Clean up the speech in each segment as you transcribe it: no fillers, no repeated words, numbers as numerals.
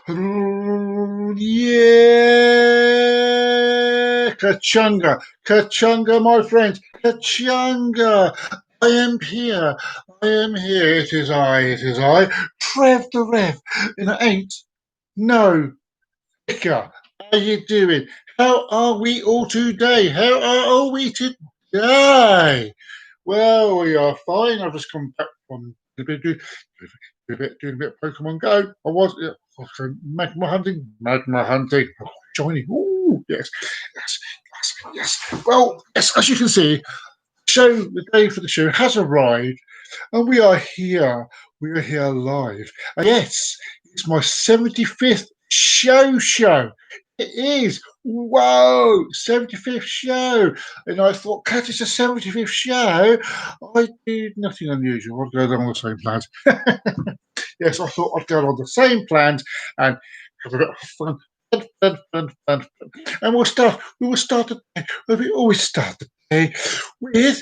Yeah, Kachunga, Kachunga, my friends, Kachunga. I am here. I am here. It is I, Trev the Rev. And it ain't no Vicar. How you doing? How are we all today? How are all we today? Well, we are fine. I've just come back from doing a bit of Pokemon Go. I was magma hunting. Oh, shiny. Ooh, yes, yes, yes, yes. Well, yes, as you can see, the day for the show has arrived, and we are here. We are here live. And yes, it's my 75th show. It is. Whoa, 75th show. And I thought, Cat, it's a 75th show. I did nothing unusual. I'd go on the same plans. Yes, I thought I'd go on the same plans and have a bit of fun. Fun. And we will start the day, where we always start the day with,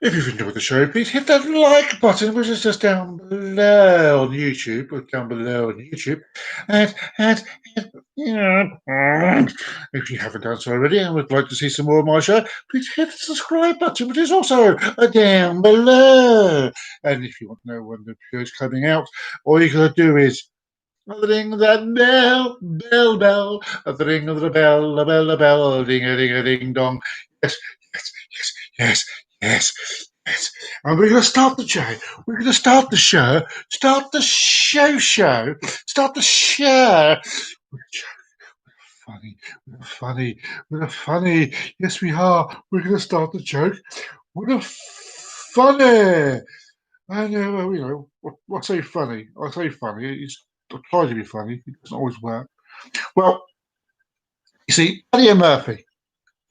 if you've enjoyed the show, please hit that like button, which is just down below on YouTube, or down below on YouTube. And if you haven't done so already and would like to see some more of my show, please hit the subscribe button, which is also down below. And if you want to know when the show is coming out, all you got to do is ring that bell, the ring of the bell, ding a ding dong. Yes, yes, yes, yes. And we're going to start the show. We're going to start the show. Start the show. Start the show. Funny, we're funny. Yes, we are. We're going to start the joke. We're funny. I know, I say funny. I say funny. I try to be funny. It doesn't always work. Well, you see, Paddy and Murphy.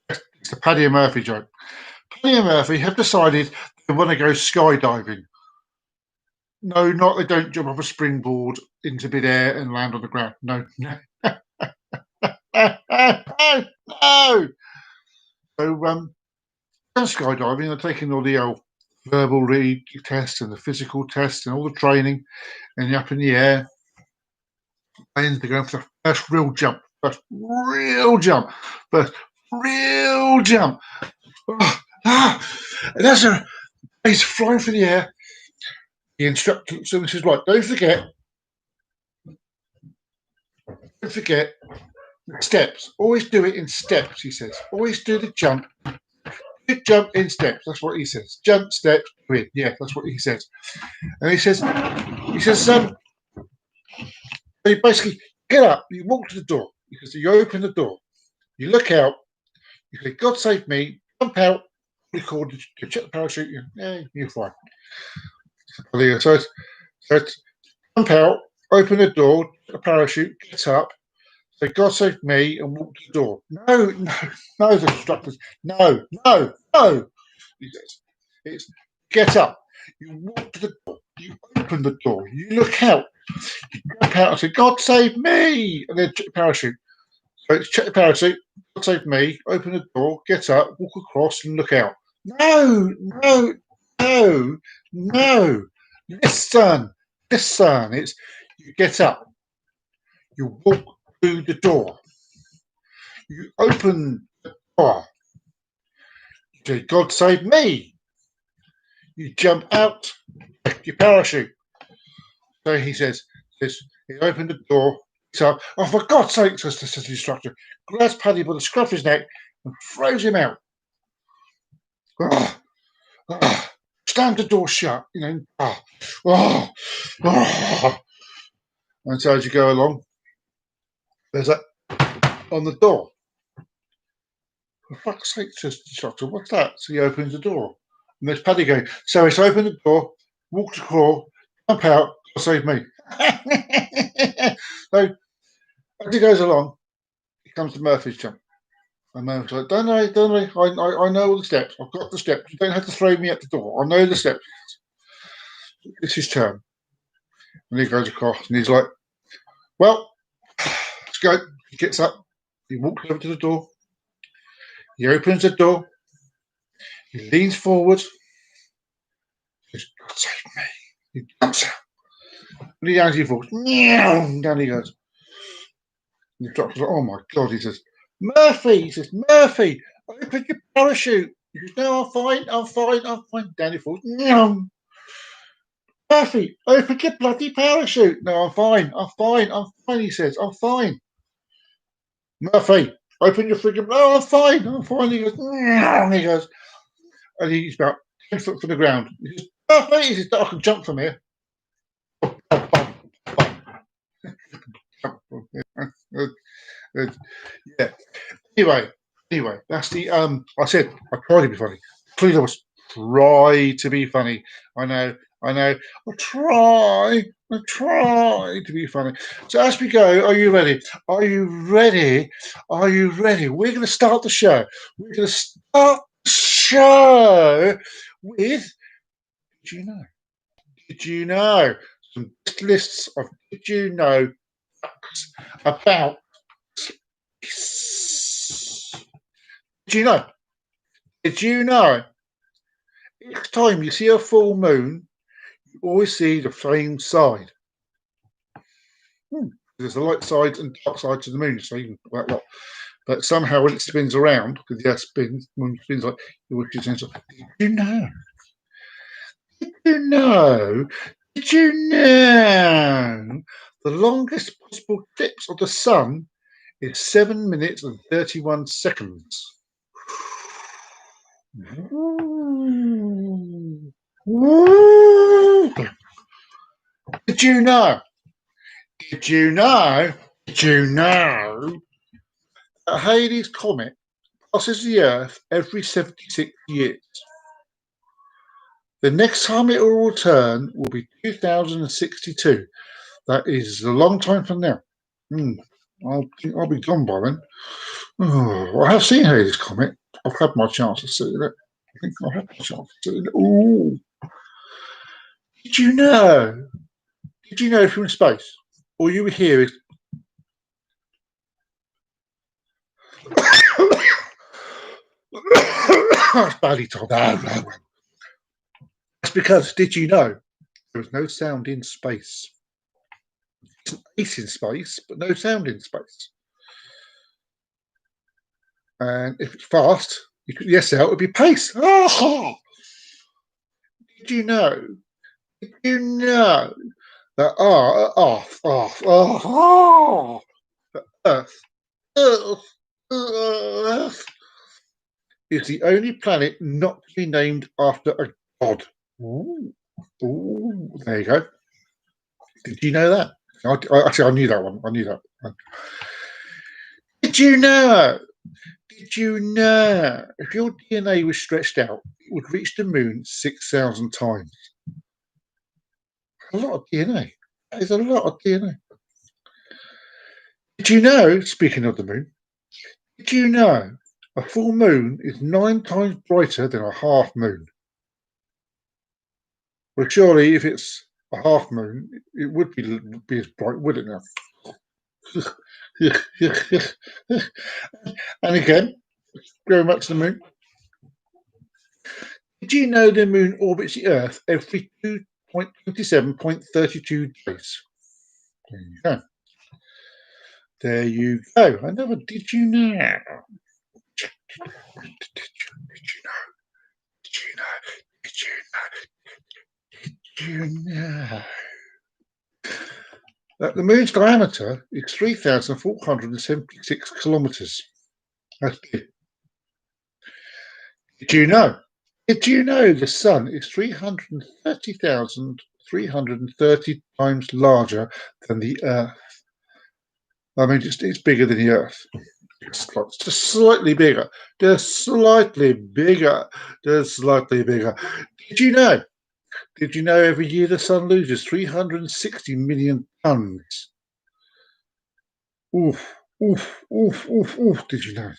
It's the Paddy and Murphy joke. Paddy and Murphy have decided they want to go skydiving. No, not they don't jump off a springboard into midair and land on the ground. No, no, no. So, skydiving, they're taking all the old verbal read test and the physical test and all the training, and you're up in the air. And they're going for the first real jump. First real jump. And as he's flying through the air, the instructor looks at him and says, right, don't forget steps. Always do it in steps, he says. Always do the jump. Jump in steps. That's what he says. Jump, steps, in. Yeah, that's what he says. And he says, you basically get up, you walk to the door. Because you open the door, you look out, you say, God save me, jump out, record, check the parachute, you're fine. So it's jump out, open the door, a parachute, get up, say, God save me, and walk to the door. No, the instructors. No. He says, it's get up. You walk to the door, you open the door, you look out, you jump out and say, God save me, and then check the parachute. So it's check the parachute, God save me, open the door, get up, walk across, and look out. No. Listen. It's you get up, you walk through the door, you open the door, you say, God save me. You jump out, your parachute. So he says, he opened the door, so, oh, for God's sake, says the instructor, grabs Paddy by the scruff of his neck and throws him out. Slammed the door shut, And so as you go along, there's that on the door. For fuck's sake, says the instructor, what's that? So he opens the door. And there's Paddy going, so he's opened the door, walked the crawl, jump out, save me. So as he goes along, he comes to Murphy's jump. And Murphy's like, don't worry, I know all the steps. I've got the steps. You don't have to throw me at the door. I know the steps. It's his turn. And he goes across and he's like, well, let's go. He gets up, he walks over to the door, he opens the door, he leans forward, he says, God save me. He jumps out. And he down he falls. Down he goes. And the doctor's like, oh my God. He says, Murphy. He says, Murphy, open your parachute. He goes, no, I'm fine. I'm fine. I'm fine. Down he falls. Murphy, open your bloody parachute. No, I'm fine. I'm fine. I'm fine. He says, I'm fine. Murphy, open your freaking. Oh, I'm fine. I'm fine. He goes, and he goes, and he's about 10 foot from the ground. He says, Murphy, he says, I can jump from here. Yeah. Anyway, that's the I said I tried to be funny. Please, I was try to be funny. I know. I try to be funny. So as we go, are you ready? Are you ready? Are you ready? We're going to start the show. We're going to start the show with. Did you know? Did you know? Some lists of did you know facts about. Did you know? Did you know? Each time you see a full moon, you always see the same side. There's a light side and dark side to the moon, so you can work that. But somehow when it spins around, because the Earth spins, moon spins like did you know? Did you know? Did you know? The longest possible eclipse of the sun is 7 minutes and 31 seconds. Did you know? Did you know? Did you know that Halley's Comet passes the Earth every 76 years? The next time it will return will be 2062. That is a long time from now. I'll be gone by then. Oh, I have seen Halley's Comet. I've had my chance to see it. I think I've had my chance to see it. Ooh. Did you know? Did you know if you're in space, all you hear is that's badly told. That's because, did you know, there is no sound in space? It's an ace in space, but no sound in space. And if it's fast, you could yes out, it would be pace. Oh! Did you know? Did you know that Earth is the only planet not to be named after a god? Ooh, there you go. Did you know that? Actually, I knew that one. I knew that. Did you know? Did you know? If your DNA was stretched out, it would reach the moon 6,000 times. A lot of DNA. That is a lot of DNA. Did you know, speaking of the moon, did you know a full moon is 9 times brighter than a half moon? Well, surely if it's a half moon, it would be as bright, would it now? And again, going back to the moon. Did you know the moon orbits the Earth every 2.27.32 days? There you go. There you go. Another did you know? Did you know? Did you know? Did you know? Did you know? That the moon's diameter is 3,476 kilometers. That's big. Did you know? Did you know the sun is 330,330 times larger than the Earth? I mean, it's bigger than the Earth. It's just slightly bigger. Just slightly bigger. Just slightly bigger. Did you know? Did you know every year the sun loses 360 million tons? Oof, oof, oof, oof, oof. Did you know?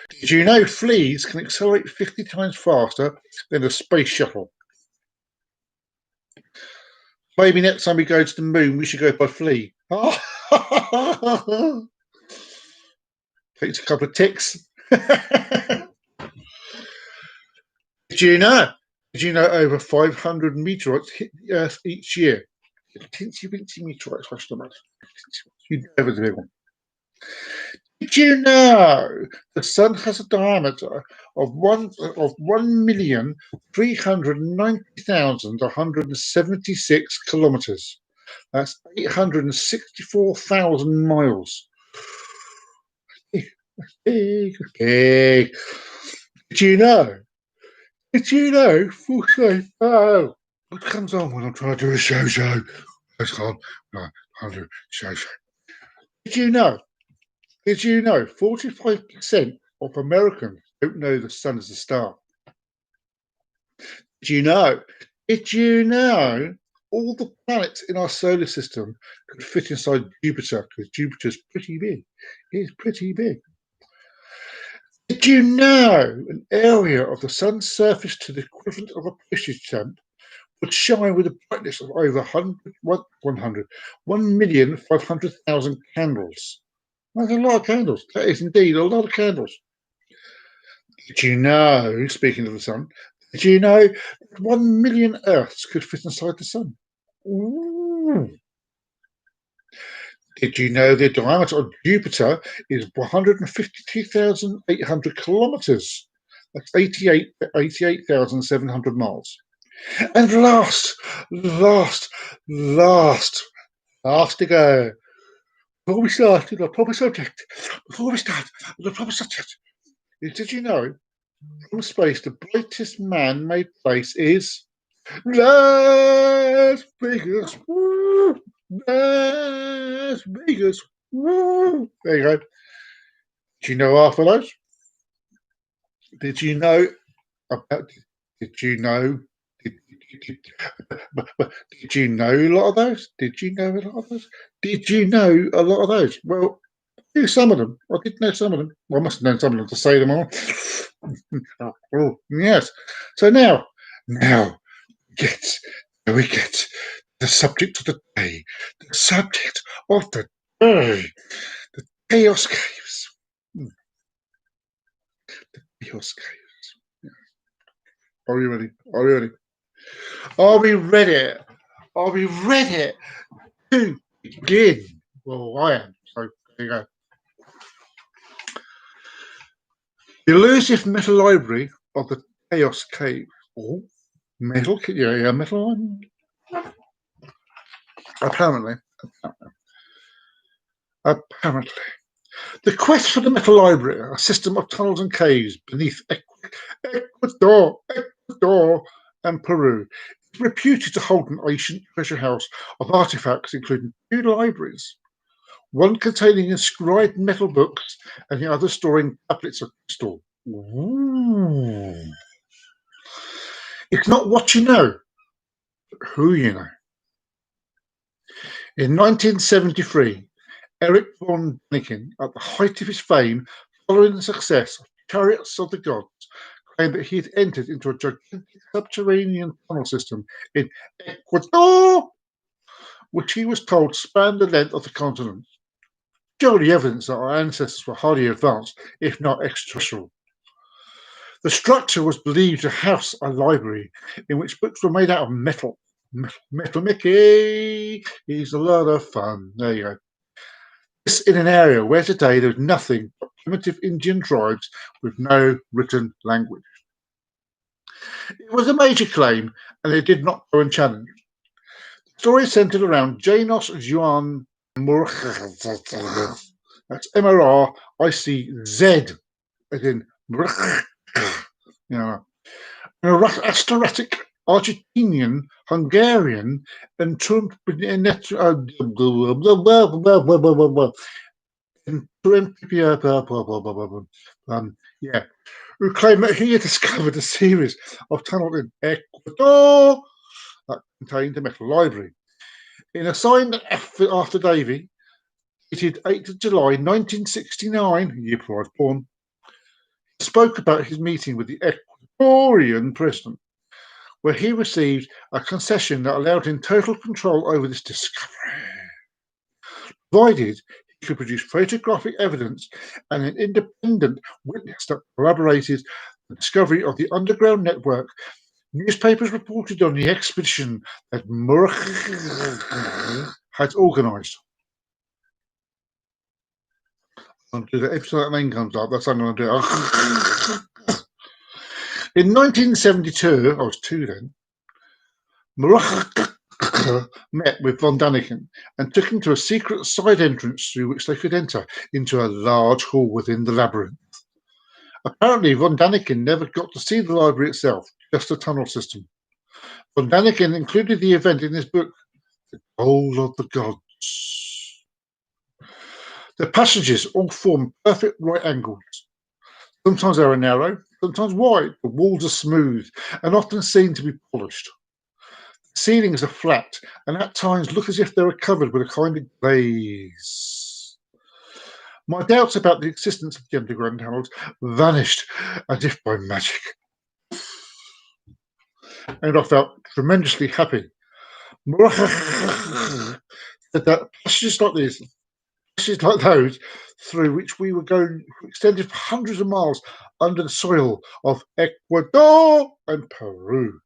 Did you know fleas can accelerate 50 times faster than a space shuttle? Maybe next time we go to the moon, we should go by flea. Takes a couple of ticks. Did you know? Did you know over 500 meteorites hit the Earth each year? Teensy weensy meteorites, question mark. You know the big one. Did you know the sun has a diameter of 1,390,176 kilometers? That's 864,000 miles. Big, big. Did you know? Did you know? Oh, what comes on when I'm trying to do a show? I can't. No, I'll do a show. Did you know? Did you know 45% of Americans don't know the sun is a star? Did you know? Did you know all the planets in our solar system could fit inside Jupiter because Jupiter's pretty big? It's pretty big. Did you know an area of the sun's surface to the equivalent of a postage stamp would shine with a brightness of over 1,500,000 candles? That's a lot of candles. That is indeed a lot of candles. Did you know, speaking of the sun, did you know 1 million Earths could fit inside the sun? Ooh. Did you know the diameter of Jupiter is 152,800 kilometers? That's 88,700 miles. And last to go. Before we start the proper subject, did you know from space the brightest man-made place is Las Vegas? Woo! Las Vegas. Woo! There you go. Did you know half of those? Did you know about? Did you know? Did you know a lot of those? Did you know a lot of those? Did you know a lot of those? Well, I knew some of them. I did know some of them. Well, I must have known some of them to say them all. Oh, yes. So now we get the subject of the day. The subject of the day. The Chaos Caves. The Chaos Caves. Are you ready? Are we ready? Are we ready? Are we ready to begin? Well, I am. So there you go. The elusive metal library of the Chaos Cave. Oh, metal? Yeah, metal. Apparently. The quest for the metal library, a system of tunnels and caves beneath Ecuador, and Peru, is reputed to hold an ancient treasure house of artifacts, including 2 libraries, one containing inscribed metal books and the other storing tablets of crystal. Ooh. It's not what you know, but who you know. In 1973, Erich von Däniken, at the height of his fame following the success of Chariots of the Gods, claimed that he had entered into a gigantic subterranean tunnel system in Ecuador, which he was told spanned the length of the continent. Surely evidence that our ancestors were highly advanced, if not extraterrestrial. The structure was believed to house a library in which books were made out of metal. Metal Mickey! He's a lot of fun. There you go. This in an area where today there is nothing but primitive Indian tribes with no written language. It was a major claim, and it did not go unchallenged. The story centered around Janos Juan Murch. That's Mricz, as in an aristocratic Argentinian, Hungarian, and who claimed that he had discovered a series of tunnels in Ecuador that contained a metal library. In a signed after Davy, dated 8th of July 1969, the year before I was born, he spoke about his meeting with the Ecuadorian president, where he received a concession that allowed him total control over this discovery, provided he could produce photographic evidence and an independent witness that corroborated the discovery of the underground network Newspapers reported on the expedition that Murat had organised. I'm going to do that every time that name comes up. That's how I'm going to do it. In 1972, I was 2 then, Murat met with von Daniken and took him to a secret side entrance through which they could enter into a large hall within the labyrinth. Apparently, von Daniken never got to see the library itself, just a tunnel system. Von Daniken included the event in his book, The Goal of the Gods. The passages all form perfect right angles. Sometimes they are narrow, sometimes wide. The walls are smooth and often seen to be polished. The ceilings are flat and at times look as if they were covered with a kind of glaze. My doubts about the existence of the underground tunnels vanished as if by magic, and I felt tremendously happy. Said that passages like these, passages like those through which we were going, extended for hundreds of miles under the soil of Ecuador and Peru.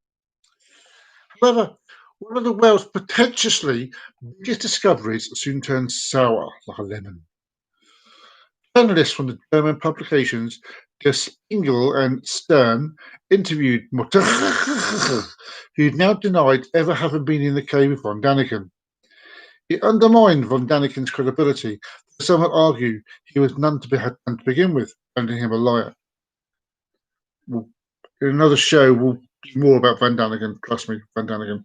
However, one of the world's potentially biggest discoveries soon turned sour like a lemon. Journalists from the German publications Der Spiegel and Stern interviewed Mutter, who now denied ever having been in the cave with von Daniken. It undermined von Daniken's credibility. Some would argue he was none to begin with, finding him a liar. In another show, we'll do more about von Daniken. Trust me, von Daniken.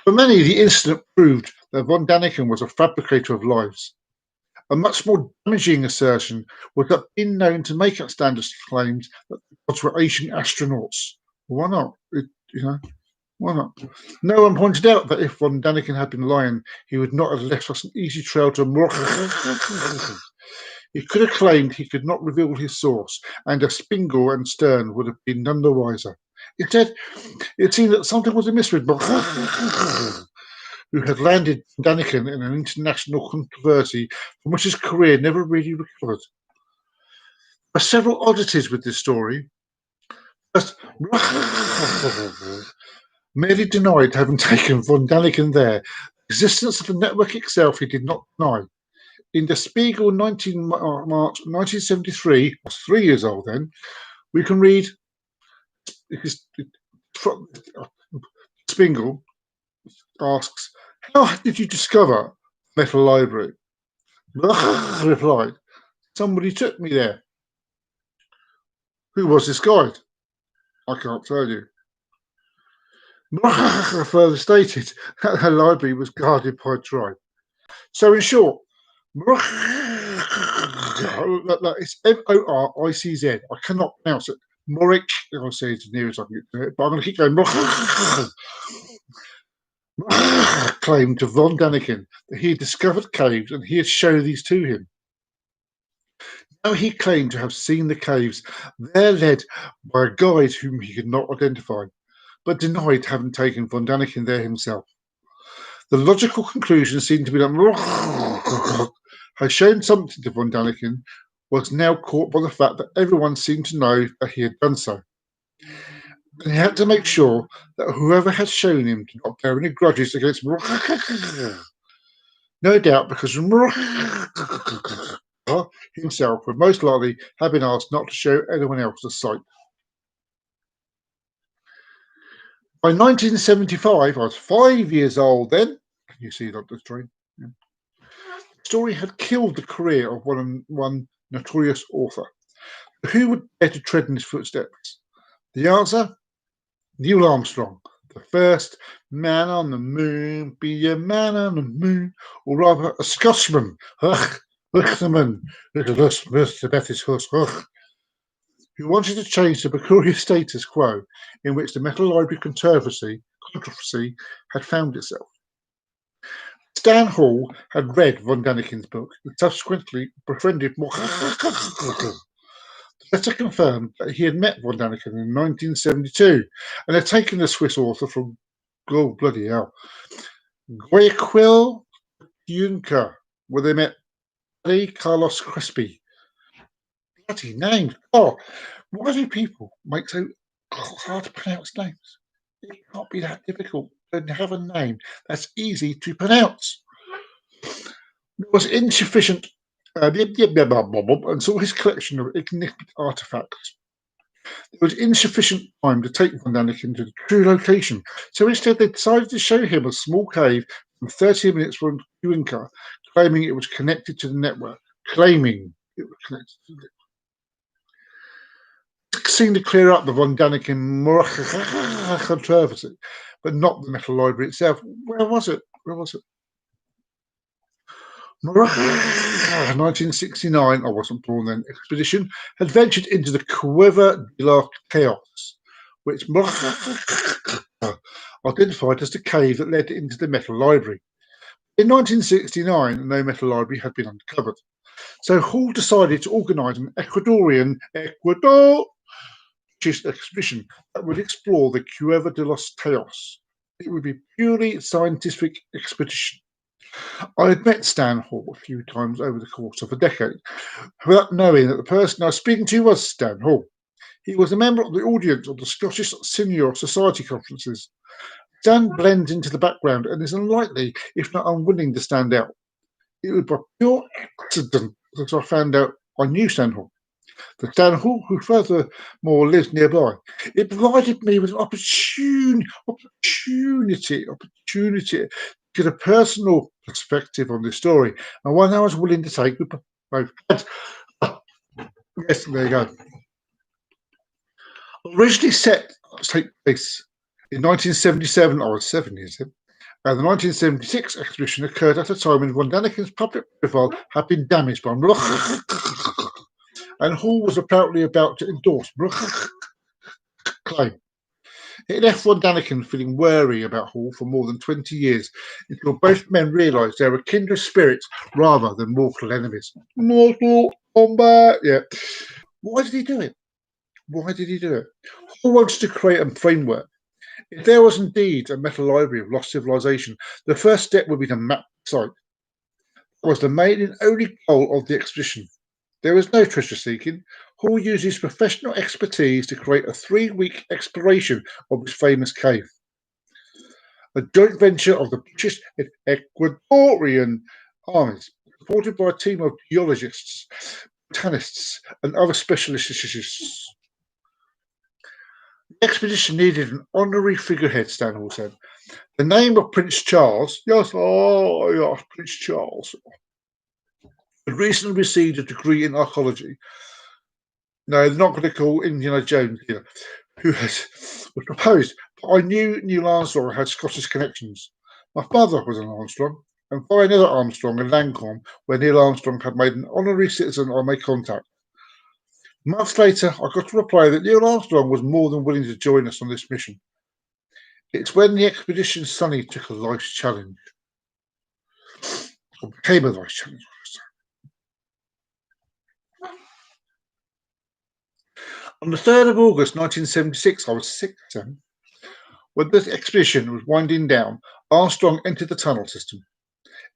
For many, the incident proved that von Daniken was a fabricator of lies. A much more damaging assertion was that being known to make outlandish claims that the gods were Asian astronauts. Why not? Why not? No one pointed out that if von Daniken had been lying, he would not have left us an easy trail to He could have claimed he could not reveal his source, and Der Spiegel and Stern would have been none the wiser. Instead, it seemed that something was amiss with who had landed Daniken in an international controversy from which his career never really recovered. There are several oddities with this story. First, merely denied having taken von Daniken there. The existence of the network itself he did not deny. In Der Spiegel, 19 March 1973, I was 3 years old then, we can read Spiegel asks, "How did you discover Metal Library?" replied, "Somebody took me there." Who was this guide? I can't tell you. Further stated that the library was guarded by a tribe. So in short, it's Moricz. I cannot pronounce it. Morik, I'll say it as near as I can get to it, but I'm going to keep going. Claimed to von Daniken that he had discovered caves and he had shown these to him. Now he claimed to have seen the caves there led by a guide whom he could not identify, but denied having taken von Daniken there himself. The logical conclusion seemed to be that had shown something to von Daniken, was now caught by the fact that everyone seemed to know that he had done so. And he had to make sure that whoever had shown him did not bear any grudges against no doubt because himself would most likely have been asked not to show anyone else the sight. By 1975, I was 5 years old then. Can you see that, Train? Yeah. The story had killed the career of one notorious author. Who would dare to tread in his footsteps? The answer? Neil Armstrong, the first man on the moon, be a man on the moon, or rather a Scotsman, who wanted to change the peculiar status quo in which the Metal Library controversy had found itself. Stan Hall had read von Daniken's book and subsequently befriended more. The letter confirmed that he had met von Daniken in 1972 and had taken the Swiss author from Guayaquil, Juncker, where they met Carlos Crespi. Bloody names. Oh, why do people make so hard to pronounce names. It can't be that difficult to have a name that's easy to pronounce. There was insufficient and saw his collection of enigmatic artifacts. There was insufficient time to take Von Daniken to the true location, so instead they decided to show him a small cave from 30 minutes from Cuenca, claiming it was connected to the network. This seemed to clear up the Von Daniken controversy, but not the metal library itself. Where was it? 1969, I wasn't born then, expedition had ventured into the Cueva de la Chaos, which identified as the cave that led into the metal library. In 1969, no metal library had been uncovered, so Hall decided to organise an Ecuador expedition that would explore the Cueva de los Teos. It would be a purely scientific expedition. I had met Stan Hall a few times over the course of a decade, without knowing that the person I was speaking to was Stan Hall. He was a member of the audience of the Scottish Senior Society conferences. Stan blends into the background and is unlikely, if not unwilling, to stand out. It was by pure accident that I found out I knew Stan Hall. The Stan Hall, who furthermore lives nearby. It provided me with an opportunity to get a personal perspective on this story, and one I was willing to take with both hands. Yes, there you go. Originally set to take place in 1977, I was 7 years old, and the 1976 expedition occurred at a time when Von Daniken's public profile had been damaged by and Hall was apparently about to endorse claim. It left Von Daniken feeling wary about Hall for more than 20 years, until both men realised they were kindred spirits rather than mortal enemies. Mortal combat, yeah. Why did he do it? Hall wanted to create a framework. If there was indeed a metal library of lost civilization, the first step would be to map the site. It was the main and only goal of the expedition. There was no treasure seeking. Hall used his professional expertise to create a 3-week exploration of this famous cave. A joint venture of the British and Ecuadorian armies, supported by a team of geologists, botanists, and other specialists. The expedition needed an honorary figurehead, Stan Hall said. The name of Prince Charles, yes, Prince Charles, had recently received a degree in archaeology. No, they're not going to call Indiana Jones here, was proposed. But I knew Neil Armstrong had Scottish connections. My father was an Armstrong, and by another Armstrong in Lancome, where Neil Armstrong had made an honorary citizen, I made contact. Months later, I got a reply that Neil Armstrong was more than willing to join us on this mission. It's when the expedition Sonny took a life's challenge, or became a life's challenge. On the 3rd of August 1976, I was 6 then. When the expedition was winding down, Armstrong entered the tunnel system.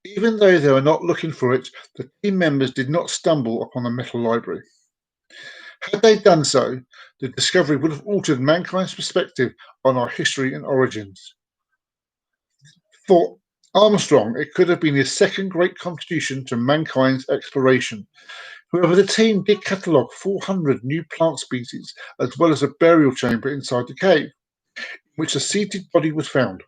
Even though they were not looking for it, the team members did not stumble upon the metal library. Had they done so, the discovery would have altered mankind's perspective on our history and origins. For Armstrong, it could have been his second great contribution to mankind's exploration. However, the team did catalogue 400 new plant species, as well as a burial chamber inside the cave, in which a seated body was found.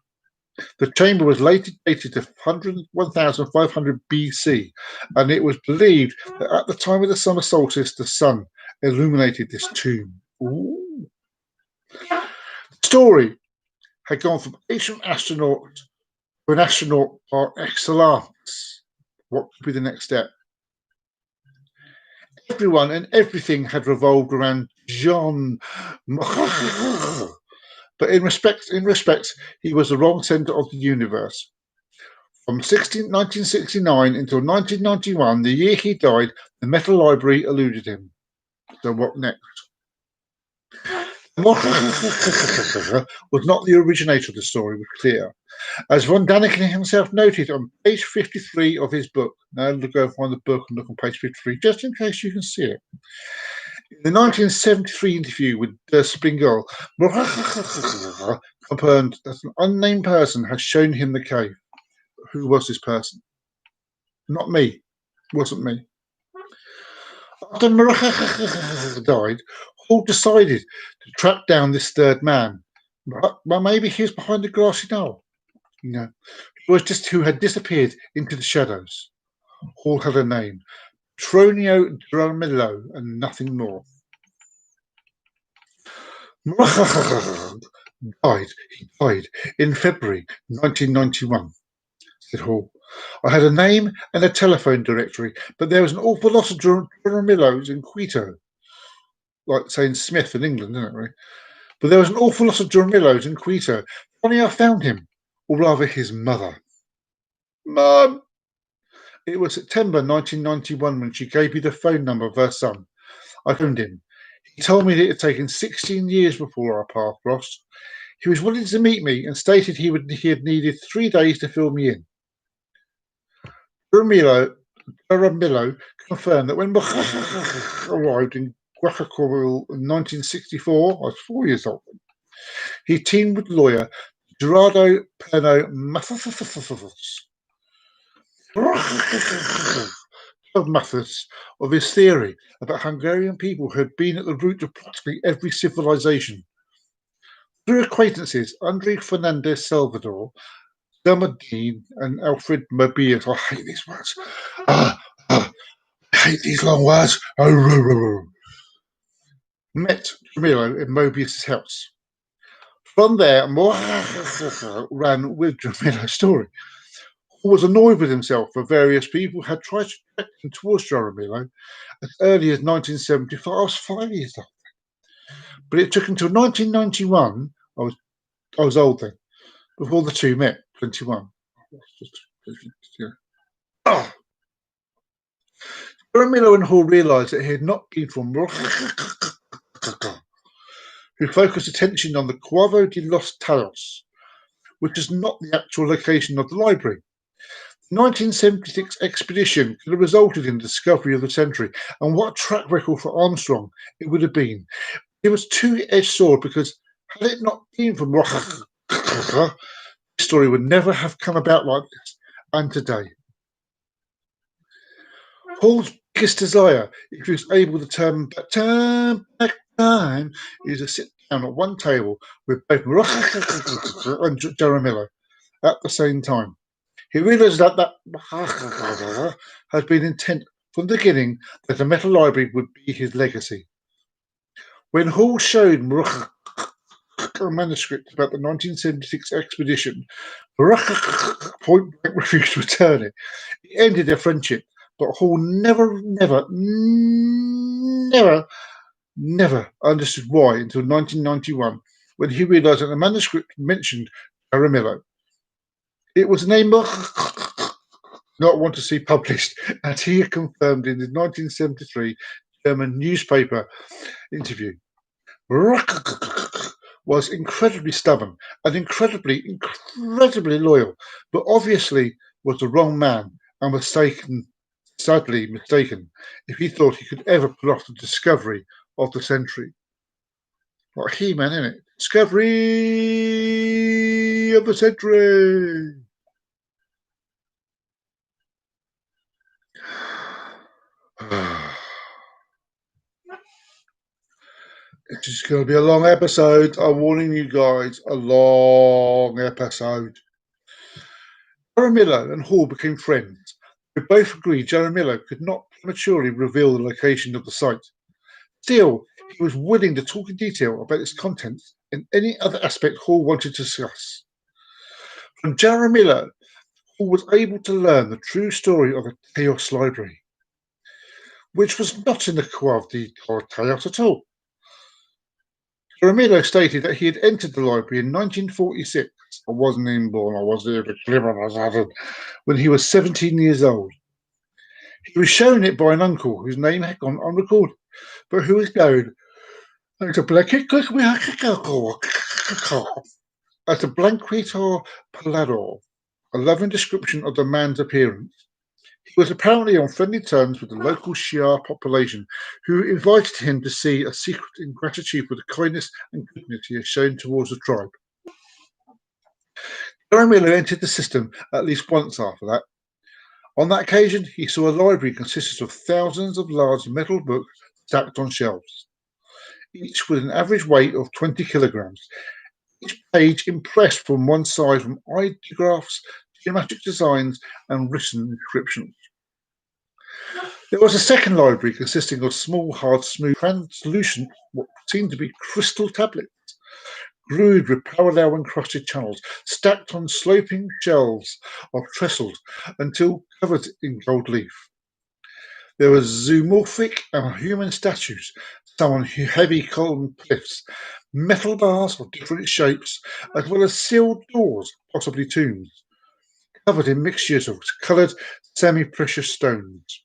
The chamber was later dated to 1500 BC, and it was believed that at the time of the summer solstice, the sun illuminated this tomb. Ooh. The story had gone from ancient astronaut to an astronaut par excellence. What could be the next step? Everyone and everything had revolved around John. But in respect, he was the wrong centre of the universe. From 1969 until 1991, the year he died, the metal library eluded him. So what next? Was not the originator of the story, was clear. As Von Daniken himself noted on page 53 of his book. Now go find the book and look on page 53, just in case you can see it. In the 1973 interview with Der Spiegel, confirmed that an unnamed person had shown him the cave. Who was this person? Not me. Wasn't me. After died, Hall decided to track down this third man. But maybe he was behind the grassy knoll. It was just who had disappeared into the shadows. Hall had a name, Tronio Dramillo, and nothing more. He died in February 1991, said Hall. I had a name and a telephone directory, but there was an awful lot of Dramillos in Quito. Like saying Smith in England, isn't it, really? But there was an awful lot of Dramillos in Quito. Funny I found him, or rather his mother. Mum! It was September 1991 when she gave me the phone number of her son. I phoned him. He told me that it had taken 16 years before our path crossed. He was willing to meet me and stated he had needed 3 days to fill me in. Jaramillo confirmed that when arrived in Guayaquil in 1964, I was 4 years old. He teamed with lawyer Gerardo Perno Mathis of his theory about Hungarian people who had been at the root of practically every civilization. Through acquaintances, Andre Fernandez Salvador, Selma Dean, and Alfred Mobius. I hate these words. I hate these long words. Met Jamilo in Mobius' house. From there, more ran with Jamilo's story. Hall was annoyed with himself for various people had tried to direct him towards Jaramillo as early as 1975. I was 5 years old. But it took until 1991, I was old then, before the two met, 21. Oh. Jaramillo and Hall realised that he had not been from who focused attention on the Cuavo de los Talos, which is not the actual location of the library. The 1976 expedition could have resulted in the discovery of the century, and what a track record for Armstrong it would have been. It was a two-edged sword because had it not been for this story would never have come about like this, and today. Hall's biggest desire, if he was able to turn back time, is to sit down at one table with both and Jaramillo at the same time. He realised that had been intent from the beginning that the Metal Library would be his legacy. When Hall showed a manuscript about the 1976 expedition, point blank refused to return it. It ended their friendship, but Hall never understood why until 1991, when he realised that the manuscript mentioned Jaramillo. It was a name not want to see published, and he had confirmed in his 1973 German newspaper interview. Was incredibly stubborn and incredibly loyal, but obviously was the wrong man and sadly mistaken, if he thought he could ever pull off the discovery of the century. Like He-Man, isn't it? Discovery of the century. It's just going to be a long episode. I'm warning you guys, a long episode. Jaramillo and Hall became friends. They both agreed Jaramillo could not prematurely reveal the location of the site. Still, he was willing to talk in detail about its contents and any other aspect Hall wanted to discuss. From Jaramillo, Hall was able to learn the true story of the Teos Library, which was not in the Cuavo de Teos at all. Jaramillo stated that he had entered the library in 1946. I wasn't even born, I wasn't even when he was 17 years old. He was shown it by an uncle whose name had gone unrecorded, but who was known as a Blanquito Palador, a loving description of the man's appearance. He was apparently on friendly terms with the local Shia population, who invited him to see a secret in gratitude for the kindness and goodness he had shown towards the tribe. Jaramillo entered the system at least once after that. On that occasion, he saw a library consisted of thousands of large metal books stacked on shelves, each with an average weight of 20 kilograms. Each page impressed from one side from ideographs, geometric designs, and written inscriptions. There was a second library consisting of small, hard, smooth, translucent, what seemed to be crystal tablets, grooved with parallel encrusted channels, stacked on sloping shelves of trestles until covered in gold leaf. There were zoomorphic and human statues, some on heavy column cliffs, metal bars of different shapes, as well as sealed doors, possibly tombs, covered in mixtures of coloured semi-precious stones.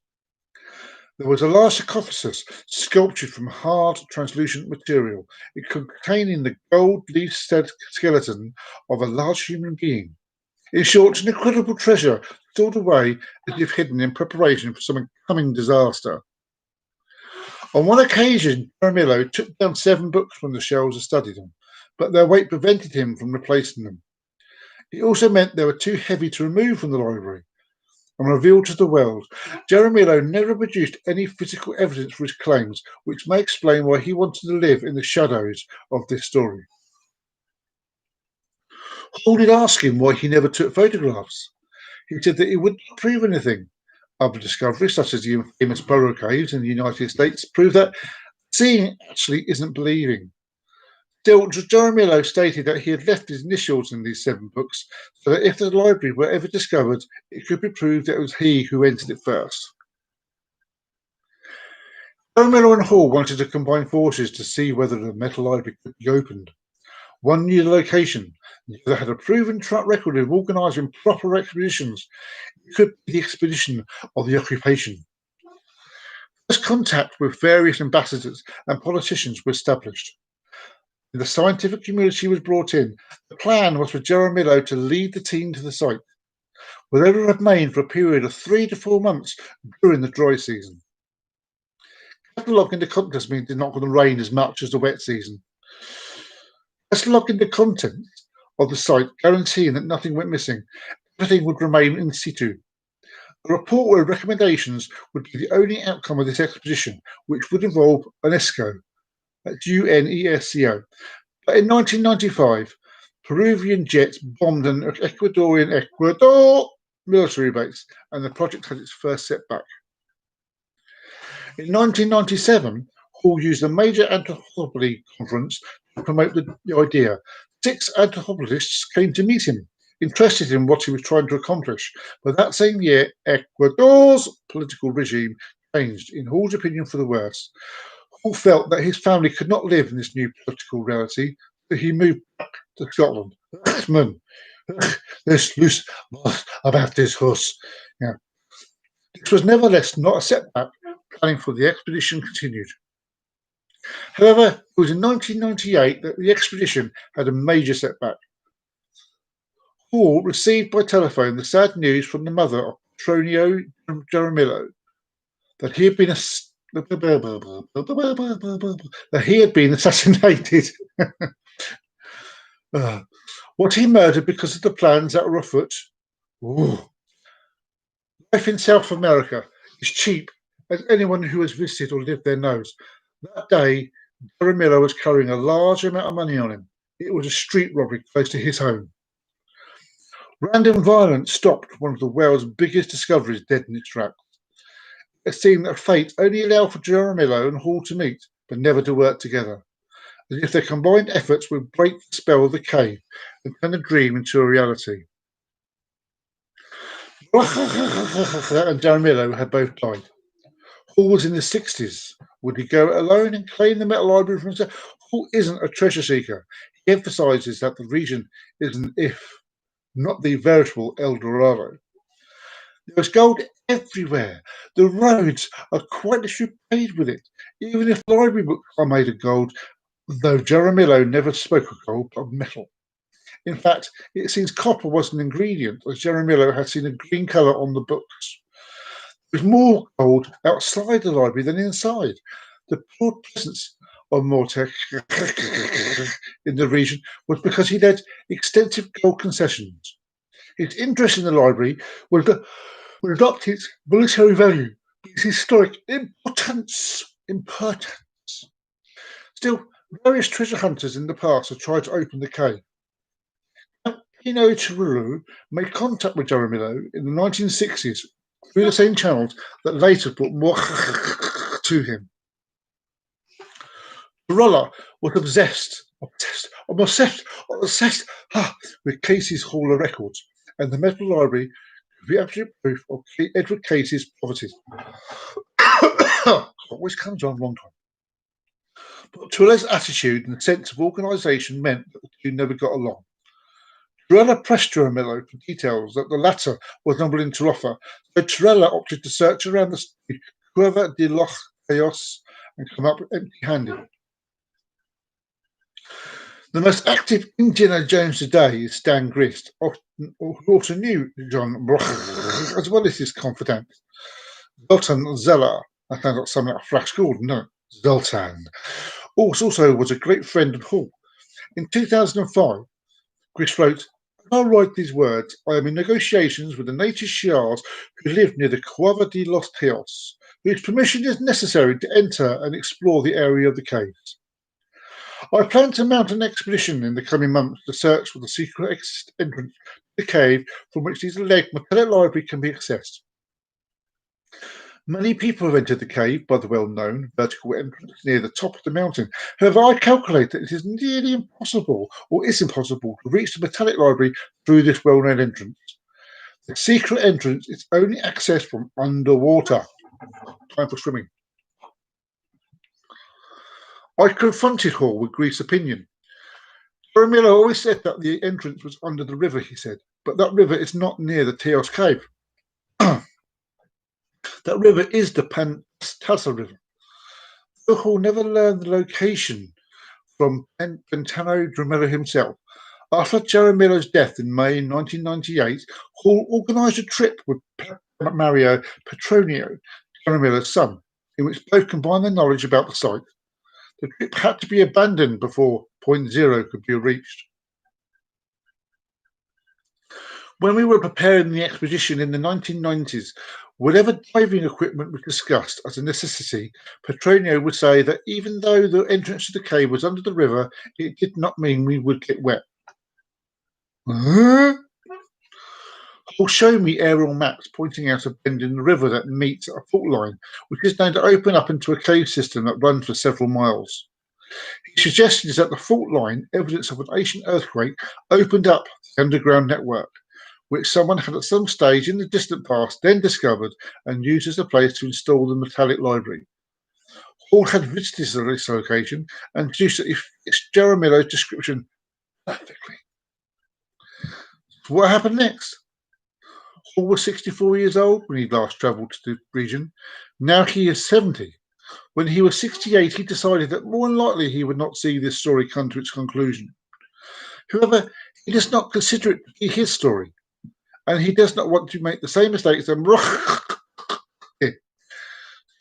There was a large sarcophagus sculptured from hard, translucent material, containing the gold leaf skeleton of a large human being. In short, an incredible treasure stored away as if hidden in preparation for some coming disaster. On one occasion, Jaramillo took down 7 books from the shelves and studied them, but their weight prevented him from replacing them. It also meant they were too heavy to remove from the library and revealed to the world. Jaramillo never produced any physical evidence for his claims, which may explain why he wanted to live in the shadows of this story. Hall did ask him why he never took photographs. He said that it wouldn't prove anything. Other discoveries, such as the famous Burrow Caves in the United States, prove that seeing actually isn't believing. Still, Jaramillo stated that he had left his initials in these 7 books, so that if the library were ever discovered, it could be proved that it was he who entered it first. Jaramillo and Hall wanted to combine forces to see whether the metal library could be opened. One knew the location, the other had a proven track record of organising proper expeditions. It could be the expedition of the occupation. First contact with various ambassadors and politicians was established. The scientific community was brought in. The plan was for Jaramillo to lead the team to the site, where they would remain for a period of 3 to 4 months during the dry season. Cataloguing the contents means it's not going to rain as much as the wet season. Cataloguing the contents of the site, guaranteeing that nothing went missing, everything would remain in situ. A report with recommendations would be the only outcome of this expedition, which would involve UNESCO. That's UNESCO. But in 1995, Peruvian jets bombed an Ecuador military base, and the project had its first setback. In 1997, Hall used a major anthropology conference to promote the idea. 6 anthropologists came to meet him, interested in what he was trying to accomplish. But that same year, Ecuador's political regime changed, in Hall's opinion, for the worse. Hall felt that his family could not live in this new political reality, so he moved back to Scotland. Man, this loose about this horse. Yeah. This was nevertheless not a setback. Planning for the expedition continued. However, it was in 1998 that the expedition had a major setback. Hall received by telephone the sad news from the mother of Petronio Jaramillo that he had been assassinated. What he murdered because of the plans that were afoot. Ooh. Life in South America is cheap, as anyone who has visited or lived there knows. That day, Jaramillo was carrying a large amount of money on him. It was a street robbery close to his home. Random violence stopped one of the world's biggest discoveries dead in its tracks. It seemed that fate only allowed for Jaramillo and Hall to meet, but never to work together, as if their combined efforts would break the spell of the cave and turn a dream into a reality. And Jaramillo had both died. Hall was in his 60s. Would he go alone and claim the metal library for himself? Hall isn't a treasure seeker. He emphasizes that the region is an if, not the veritable El Dorado. There was gold everywhere. The roads are quite literally paved with it, even if library books are made of gold, though Jaramillo never spoke of gold, but of metal. In fact, it seems copper was an ingredient, as Jaramillo had seen a green colour on the books. There was more gold outside the library than inside. The broad presence of Mortek in the region was because he led extensive gold concessions. His interest in the library was not its military value, but its historic importance. Still, various treasure hunters in the past have tried to open the cave. Pino Chirulu made contact with Jaramillo in the 1960s through the same channels that later brought more to him. Rolla was obsessed with Casey's Hall of Records, and the Metal Library could be absolute proof of Edward Casey's poverty. Always comes on wrong time. But Truella's attitude and sense of organisation meant that the two never got along. Truella pressed Jaramillo for details that the latter was unwilling to offer, so Truella opted to search around the Cueva de los Cayos and come up empty-handed. The most active Indiana Jones today is Stan Grist, who also knew John as well as his confidant, Zoltan Zeller. That sounds like something like Flash Gordon, no? Zoltan. Also was a great friend of Hall. In 2005, Grist wrote, "As I write these words, I am in negotiations with the native Shi'ars who live near the Cueva de los Cayos, whose permission is necessary to enter and explore the area of the caves. I plan to mount an expedition in the coming months to search for the secret entrance to the cave from which these alleged metallic library can be accessed. Many people have entered the cave by the well-known vertical entrance near the top of the mountain. However, I calculate that it is nearly impossible, or is impossible, to reach the metallic library through this well-known entrance. The secret entrance is only accessed from underwater. Time for swimming." I confronted Hall with Grist's opinion. Jaramillo always said that the entrance was under the river, he said, but that river is not near the Teos cave. That river is the Pantasa River. Though Hall never learned the location from Pantano Jaramillo himself. After Jaramillo's death in May 1998, Hall organised a trip with Mario Petronio, Jaramillo's son, in which both combined their knowledge about the site. The trip had to be abandoned before point zero could be reached. When we were preparing the expedition in the 1990s, whatever diving equipment was discussed as a necessity, Petronio would say that even though the entrance to the cave was under the river, it did not mean we would get wet. Hall showed me aerial maps pointing out a bend in the river that meets a fault line, which is known to open up into a cave system that runs for several miles. He suggested that the fault line, evidence of an ancient earthquake, opened up the underground network, which someone had at some stage in the distant past then discovered and used as a place to install the metallic library. Hall had visited this location and deduced that it fits Jaramillo's description perfectly. So what happened next? Hall was 64 years old when he last travelled to the region. Now he is 70. When he was 68, he decided that more than likely he would not see this story come to its conclusion. However, he does not consider it to be his story, and he does not want to make the same mistakes that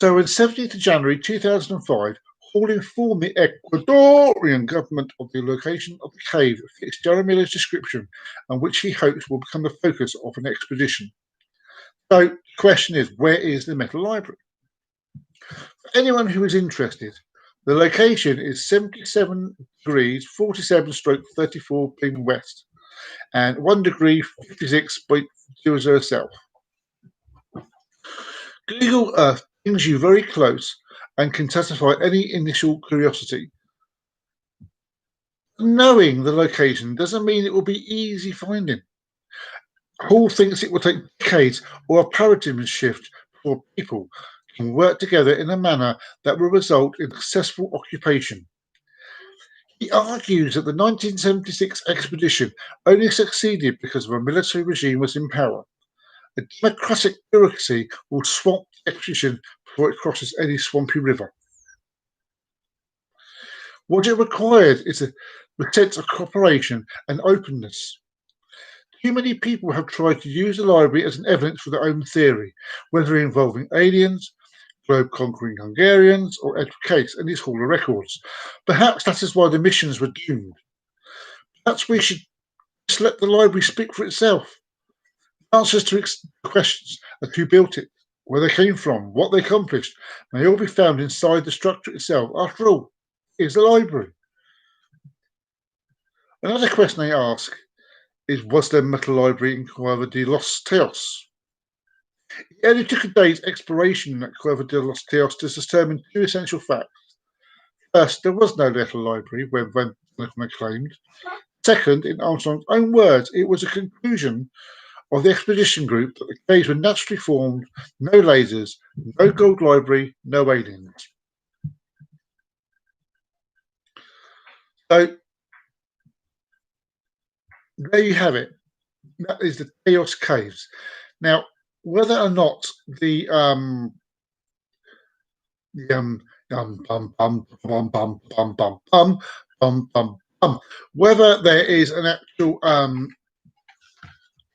So on 17th of January 2005, Hall informed the Ecuadorian government of the location of the cave that fits Jaramillo's description and which he hopes will become the focus of an expedition. So the question is, where is the metal library? For anyone who is interested, the location is 77 degrees 47/34 beam west and 1 degree 56.00 south. Google Earth brings you very close and can satisfy any initial curiosity. Knowing the location doesn't mean it will be easy finding. Hall thinks it will take decades or a paradigm shift before people can work together in a manner that will result in successful occupation. He argues that the 1976 expedition only succeeded because of a military regime was in power. A democratic bureaucracy will swamp the expedition before it crosses any swampy river. What it required is a sense of cooperation and openness. Too many people have tried to use the library as an evidence for their own theory, whether involving aliens, globe-conquering Hungarians, or Edward Case and his Hall of Records. Perhaps that is why the missions were doomed. Perhaps we should just let the library speak for itself. Answers to questions as who built it, where they came from, what they accomplished, may all be found inside the structure itself. After all, it is a library. Another question they ask is, was there a metal library in Cueva de los Teos? It only took a day's exploration at Cueva de los Teos to determine two essential facts. First, there was no metal library when Van claimed. Second, in Armstrong's own words, it was a conclusion of the expedition group that the caves were naturally formed, no lasers, no gold library, no aliens. So there you have it. That is the Teos Caves. Now, whether or not the whether there is an actual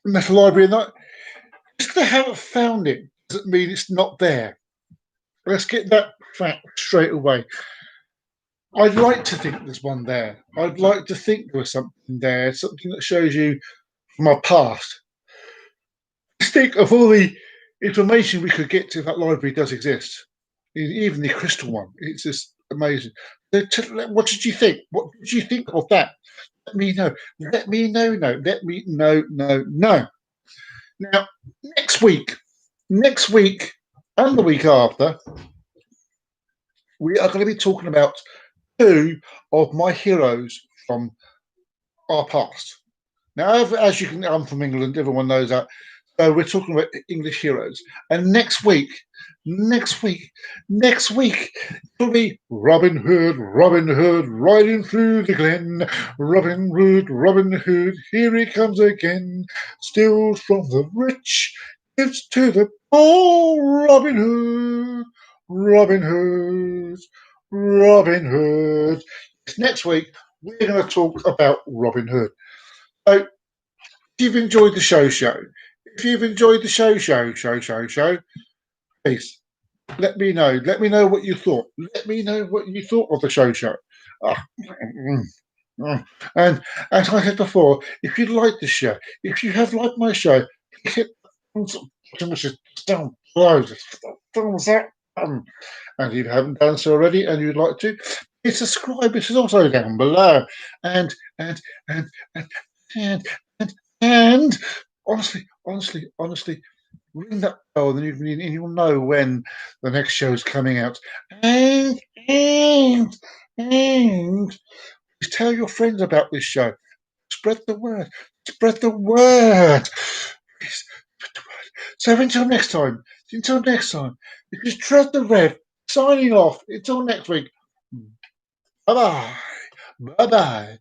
metal library or not, just they haven't found it doesn't mean it's not there. Let's get that fact straight away. I'd like to think there's one there. I'd like to think there was something there, something that shows you from our past. Just think of all the information we could get to if that library does exist. Even the crystal one. It's just amazing. What did you think? What did you think of that? Let me know. Let me know. No. Let me know. No. Now, next week, and the week after, we are going to be talking about two of my heroes from our past. Now, as you can, I'm from England. Everyone knows that. So we're talking about English heroes. And next week, it'll be Robin Hood, riding through the glen. Robin Hood, here he comes again. Steals from the rich, gives to the poor. Robin Hood. Next week, we're going to talk about Robin Hood. So, if you've enjoyed the show, please let me know. Let me know what you thought. Let me know what you thought of the show. And as I said before, if you like the show, if you have liked my show, hit down below, thumbs up button. And if you haven't done so already and you'd like to, hit subscribe. This is also down below. And honestly, ring that bell, then you'll know when the next show is coming out. And please tell your friends about this show. Spread the word. Please, spread the word. So until next time, if you tread the red, signing off. Until next week. Bye bye.